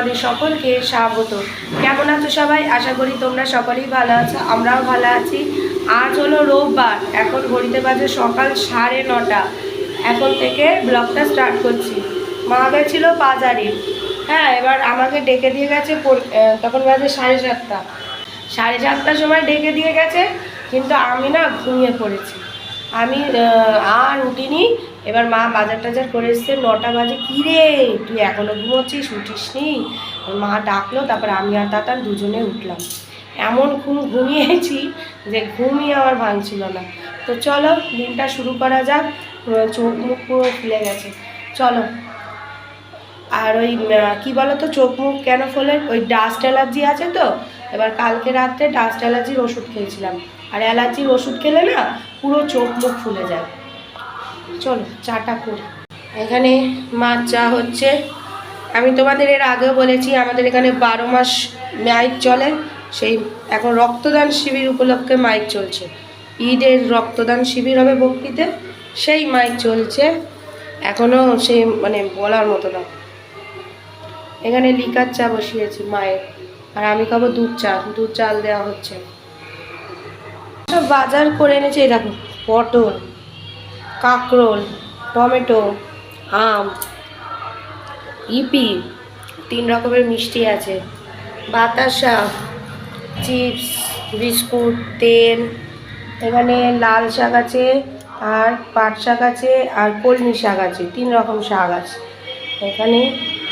তোমাদের সকলকে স্বাগত। কেমন আছো সবাই? আশা করি তোমরা সকলেই ভালো আছো, আমরাও ভালো আছি। আজ হলো রোববার, এখন ঘড়িতে বাজে সকাল 9:30। এখন থেকে ব্লগটা স্টার্ট করছি। মা গেছিলো বাজারে, হ্যাঁ, এবার আমাকে ডেকে দিয়ে গেছে, তখন বাজে 7:30। 7:30টার সময় ডেকে দিয়ে গেছে, কিন্তু আমি না ঘুমিয়ে পড়েছি। আমি আর উঠিনি। এবার মা বাজার টাজার করে এসছে, 9টা বাজে। কী রে, তুই এখনও ঘুমোচ্ছিস, উঠিস নি? মা ডাকলো, তারপরে আমি আর তাতান দুজনে উঠলাম। এমন ঘুমিয়েছি যে ঘুমই আমার ভাঙছিল না। তো চলো দিনটা শুরু করা যাক। চোখ মুখ পুরো ফুলে গেছে, চলো। আর ওই কী বলো তো, চোখ মুখ কেন ফোলে? ওই ডাস্ট অ্যালার্জি আছে তো। এবার কালকে রাত্রে ডাস্ট অ্যালার্জির ওষুধ খেয়েছিলাম, আর অ্যালার্জির ওষুধ খেলে না পুরো চোখ মুখ ফুলে যায়। চলো চাটা করি। এখানে মাছ চা হচ্ছে। আমি তোমাদের এর আগেও বলেছি আমাদের এখানে 12 মাস মাইক চলে। সেই এখন রক্তদান শিবির উপলক্ষে মাইক চলছে। ঈদের রক্তদান শিবির হবে বকরিতে, সেই মাইক চলছে এখনও। সেই মানে বলার মতো না। এখানে লিকার চা বসিয়েছি মায়ের, আর আমি খাবো দুধ চা। দুধ চাল দেওয়া হচ্ছে। সব বাজার করে এনেছে। এই দেখো, পটল, কাঁকরোল, টমেটো, আম, ইপি, 3 রকমের মিষ্টি আছে, বাতাসা, চিপস, বিস্কুট, তেল। এখানে লাল শাক আছে, আর পাট শাক আছে, আর কলমি শাক আছে। 3 রকম শাক আছে এখানে।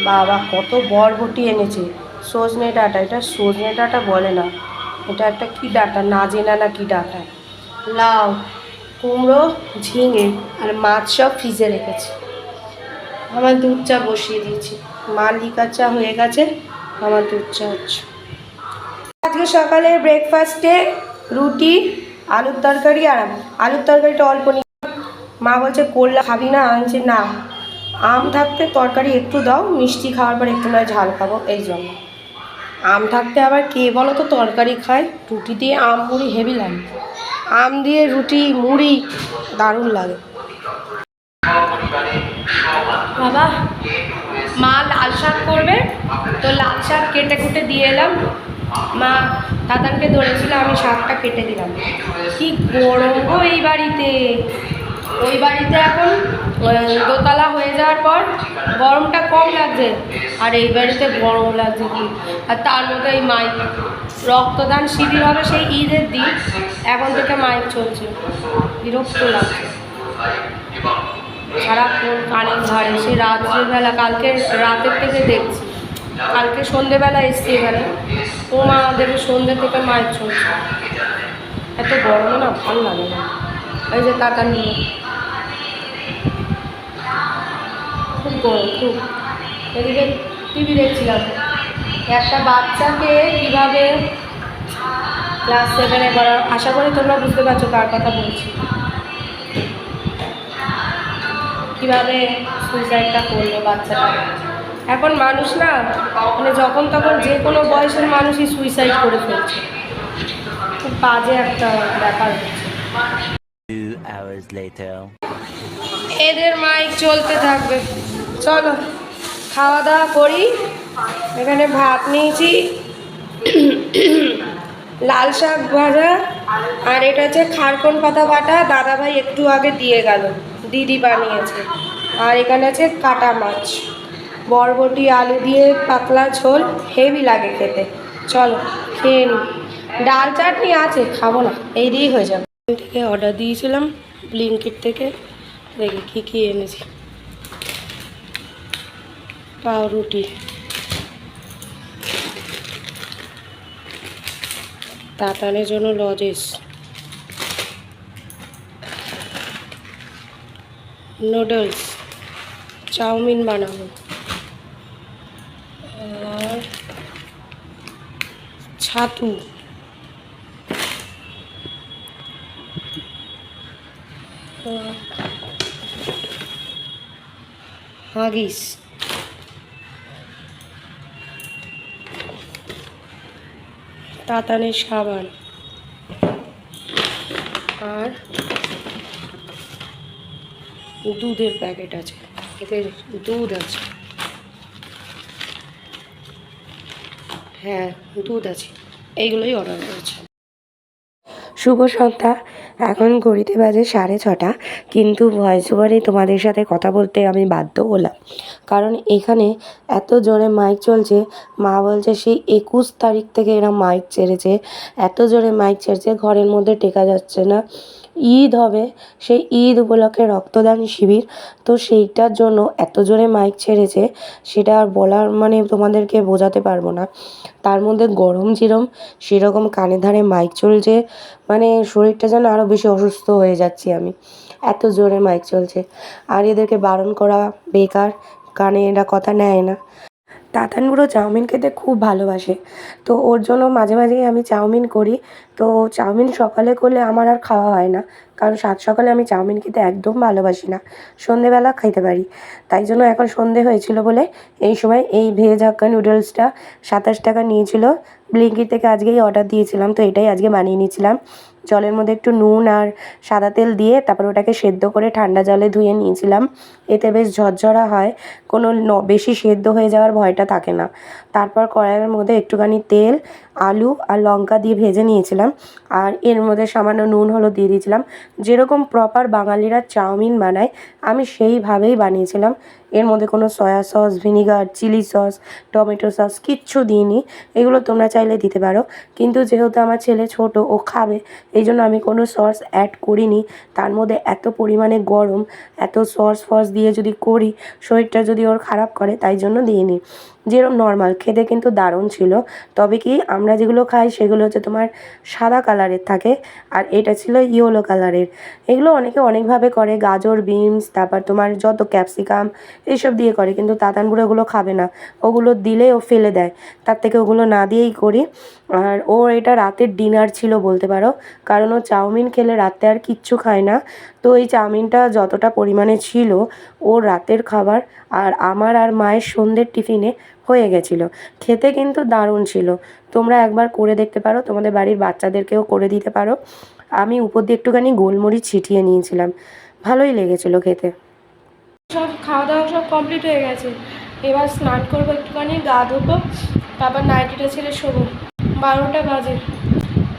বাবা কত বরবটি এনেছে, সজনে ডাঁটা। এটা সজনে ডাঁটা বলে না, এটা একটা কী ডাঁটা, নাজেনা না কী ডাঁটা। লাউ, কুমড়ো, ঝিঙে, আর মাছ সব ফ্রিজে রেখেছি। আমার দুধ চা বসিয়ে দিয়েছি। মা লিকার চা হয়ে গেছে, আমার দুধ চা হচ্ছে। আজকে সকালে ব্রেকফাস্টে রুটি, আলুর তরকারি। আর আলুর তরকারিটা অল্প নিয়ে, মা বলছে করলা খাবি না? আনছে না, আম থাকতে তরকারি একটু দাও, মিষ্টি খাওয়ার পর একটু নয় ঝাল খাবো, এই জন্য। আম থাকতে আবার কে বলো তো তরকারি খায়? রুটি দিয়ে আম মুড়ি হেভি লাগে। আম দিয়ে রুটি মুড়ি দারুণ লাগে। বাবা, মা লাল শাক করবে, তো লাল শাক কেটে কুটে দিয়ে এলাম। মা দাদাকে ধরেছিল, আমি শাকটা কেটে দিলাম। কি গরম গো এই বাড়িতে! ওই বাড়িতে এখন দোতলা হয়ে যাওয়ার পর গরমটা কম লাগছে, আর এই বাড়িতে গরম লাগছে কি। আর তার মধ্যে এই মাইক রক্তদান শিবির হবে সেই ঈদের দিন, এখন থেকে মাইক চলছে। বিরক্ত লাগছে। সারাক্ষণ কানে ধরে, সে রাত্রিবেলা, কালকে রাতের থেকে দেখছি, কালকে সন্ধেবেলা এসছি এখানে। ও মা দেবে, সন্ধ্যে থেকে মাইক চলছে। এত গরমে না ভালো লাগে না। এই যে কাকা নিয়ে খুব গরম, খুব। এদিকে টিভি দেখছিলাম, একটা বাচ্চাকে কীভাবে ক্লাস 7-এ পড়া, আশা করি তোমরা বুঝতে পারছো কার কথা বলছি, কীভাবে সুইসাইডটা করলো বাচ্চাটা। এখন মানুষ না, মানে যখন তখন যে কোনো বয়সের মানুষই সুইসাইড করে ফেলছে। খুব বাজে একটা ব্যাপার হচ্ছে। 2 hours later. এদের মাইক চলতে থাকবে। চলো খাওয়া দাওয়া করি। এখানে ভাত নিয়েছি, লাল শাক ভাজা, আর এটা হচ্ছে খারকন পাতা বাটা। দাদাভাই একটু আগে দিয়ে গেল, দিদি বানিয়েছে। আর এখানে আছে কাটা মাছ, বরবটি আলু দিয়ে পাতলা ঝোল, হেভি লাগে খেতে। চলো খেয়ে নিই। ডাল চাটনি আছে, খাবো না, এই দিয়েই হয়ে যাবে। থেকে অর্ডার দিয়েছিলাম ব্লিঙ্কিট থেকে, দেখি কী কী এনেছি। পাউরুটি, তাতানের জন্য লজেস, নুডলস, চাউমিন বানাবো, আর ছাতু, হাগিস, তাতানের সাবান, আর দুধের প্যাকেট আছে, এতে দুধ আছে। হ্যাঁ দুধ আছে, এইগুলোই অর্ডার করেছি। শুভ সন্ধ্যা। এখন ঘড়িতে বাজে 6:30, কিন্তু ভয়েস ওভারে তোমাদের সাথে কথা বলতে আমি বাধ্য হলাম, কারণ এখানে এত জোরে মাইক চলছে। মা বলছে সেই 21 তারিখ থেকে এরা মাইক ছেড়েছে, এত জোরে মাইক ছেড়েছে ঘরের মধ্যে টেকা যাচ্ছে না। ঈদ হবে, সেই ঈদ উপলক্ষে রক্তদান শিবির, তো সেইটার জন্য এত জোরে মাইক ছেড়েছে সেটা আর বলার মানে তোমাদেরকে বোঝাতে পারবো না। তার মধ্যে গরম যেরম সেরকম কানে ধারে মাইক চলছে, মানে শরীরটা যেন আরও বেশি অসুস্থ হয়ে যাচ্ছি আমি, এত জোরে মাইক চলছে। আর এদেরকে বারণ করা বেকার, কানে এরা কথা নেয় না। তাতান বুড়ো চাউমিন খেতে খুব ভালোবাসে, তো ওর জন্য মাঝে মাঝেই আমি চাউমিন করি। তো চাউমিন সকালে করলে আমার আর খাওয়া হয় না, কারণ সাত সকালে আমি চাউমিন খেতে একদম ভালোবাসি না, সন্ধেবেলা খাইতে পারি। তাই জন্য এখন সন্ধে হয়েছিল বলে এই সময় এই ভেজ হাক্কা নুডলসটা 27 টাকা নিয়েছিল। ব্লিঙ্কিট থেকে আজকেই অর্ডার দিয়েছিলাম, তো এটাই আজকে বানিয়ে নিয়েছিলাম। জলের মধ্যে একটু নুন আর সাদা তেল দিয়ে তারপর ওটাকে সেদ্ধ করে ঠান্ডা জলে ধুয়ে নিয়েছিলাম। এতে বেশ ঝরঝরা হয়, কোনো বেশি সেদ্ধ হয়ে যাওয়ার ভয়টা থাকে না। তারপর কড়াইয়ের মধ্যে একটুখানি তেল, আলু আর লঙ্কা দিয়ে ভেজে নিয়েছিলাম, আর এর মধ্যে সামান্য নুন হলুদ দিয়ে দিয়েছিলাম। যেরকম প্রপার বাঙালিরা চাউমিন বানায় আমি সেইভাবেই বানিয়েছিলাম। এর মধ্যে কোনো soya sauce, vinegar, chilli sauce, tomato sauce কিচ্ছু দিইনি। এগুলো তোমরা চাইলে দিতে পারো, কিন্তু যেহেতু আমার ছেলে ছোট, ও খাবে, এই জন্য আমি কোনো সস অ্যাড করিনি। তার মধ্যে এত পরিমাণে গরম, এত সস ফস দিয়ে যদি করি শরীরটা যদি ওর খারাপ করে, তাই জন্য দিইনি। যেরকম নর্মাল খেতে কিন্তু দারুণ ছিল। তবে কি আমরা যেগুলো খাই সেগুলো হচ্ছে তোমার সাদা কালারের থাকে, আর এটা ছিল ইয়েলো কালারের। এগুলো অনেকে অনেকভাবে করে, গাজর, বিনস, তারপর তোমার যত ক্যাপসিকাম এইসব দিয়ে করে, কিন্তু তাতান বুড়ো ওগুলো খাবে না, ওগুলো দিলে ও ফেলে দেয়। তার থেকে ওগুলো না দিয়েই করি। আর ওর এটা রাতের ডিনার ছিল বলতে পারো, কারণ ও চাউমিন খেলে রাতে আর কিচ্ছু খায় না। তো এই চাউমিনটা যতটা পরিমাণে ছিল ওর রাতের খাবার, আর আমার আর মায়ের সন্ধ্যের টিফিনে হয়ে গেছিলো। খেতে কিন্তু দারুণ ছিল। তোমরা একবার করে দেখতে পারো, তোমাদের বাড়ির বাচ্চাদেরকেও করে দিতে পারো। আমি উপর দিয়ে একটুখানি গোলমরিচ ছিটিয়ে নিয়েছিলাম, ভালোই লেগেছিলো খেতে। সব খাওয়া দাওয়া সব কমপ্লিট হয়ে গেছে, এবার স্নান করবো, একটুখানি গা ধোবো, তারপর নাইটিটা ছেড়ে শোবো। 12টা বাজে।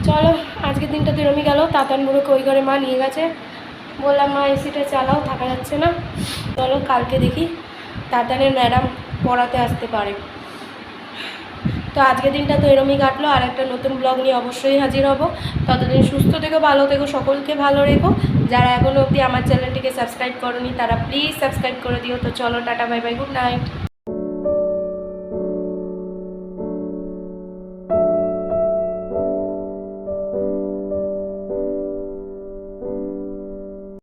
চলো আজকের দিনটা তো এরমই গেল। তাতান বুড়োকে ওই ঘরে মা নিয়ে গেছে, বললাম মা এসিটা চালাও, থাকা যাচ্ছে না। চলো কালকে দেখি তাতানের ম্যাডাম পড়াতে আসতে পারে। তো আজকের দিনটা তো এরমই কাটলো, আর একটা নতুন ব্লগ নিয়ে অবশ্যই হাজির হব। ততদিন সুস্থ থেকো, ভালো থেকো, সকলকে ভালো রেখো। যারা এখনও অবধি আমার চ্যানেলটিকে সাবস্ক্রাইব করোনি তারা প্লিজ সাবস্ক্রাইব করে দিও। তো চলো tata, bye bye, good night.